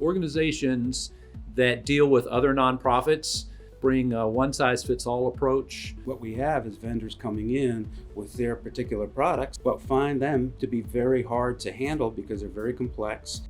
Organizations that deal with other nonprofits bring a one-size-fits-all approach. What we have is vendors coming in with their particular products, but find them to be very hard to handle because they're very complex.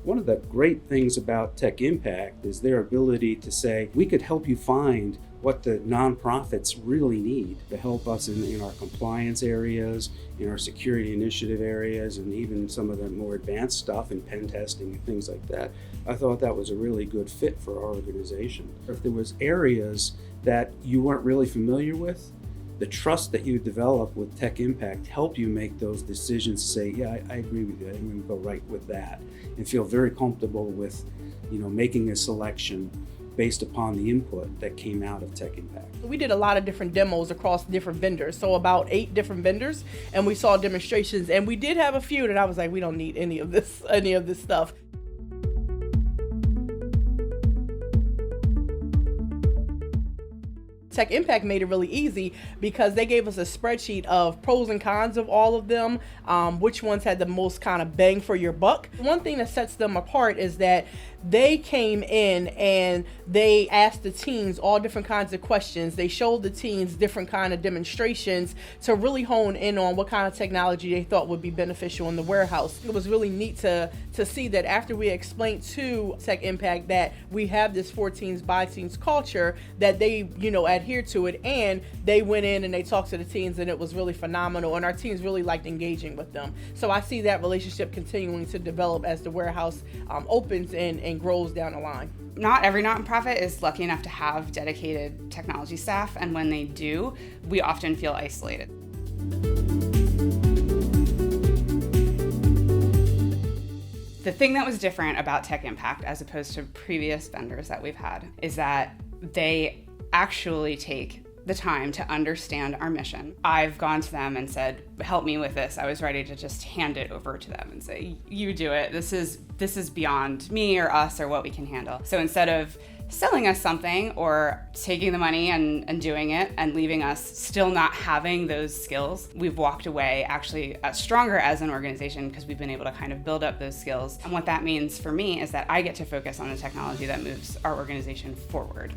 One of the great things about Tech Impact is their ability to say, we could help you find what the nonprofits really need to help us in our compliance areas, in our security initiative areas, and even some of the more advanced stuff in pen testing and things like that. I thought that was a really good fit for our organization. If there was areas that you weren't really familiar with, the trust that you develop with Tech Impact help you make those decisions to say, yeah, I agree with you, I'm going to go right with that, and feel very comfortable with, making a selection based upon the input that came out of Tech Impact. We did a lot of different demos across different vendors, so about 8 different vendors, and we saw demonstrations, and we did have a few that I was like, we don't need any of this stuff. Tech Impact made it really easy because they gave us a spreadsheet of pros and cons of all of them, which ones had the most kind of bang for your buck. One thing that sets them apart is that they came in and they asked the teams all different kinds of questions. They showed the teams different kind of demonstrations to really hone in on what kind of technology they thought would be beneficial in the warehouse. It was really neat to see that after we explained to Tech Impact that we have this 4 teams by teams culture, that they, adhere to it, and they went in and they talked to the teams, and it was really phenomenal, and our teams really liked engaging with them. So I see that relationship continuing to develop as the warehouse opens and grows down the line. Not every nonprofit is lucky enough to have dedicated technology staff, and when they do, we often feel isolated. The thing that was different about Tech Impact as opposed to previous vendors that we've had is that they actually take the time to understand our mission. I've gone to them and said, help me with this. I was ready to just hand it over to them and say, you do it. This is beyond me or us or what we can handle. So instead of selling us something or taking the money and doing it and leaving us still not having those skills, we've walked away actually stronger as an organization because we've been able to kind of build up those skills. And what that means for me is that I get to focus on the technology that moves our organization forward.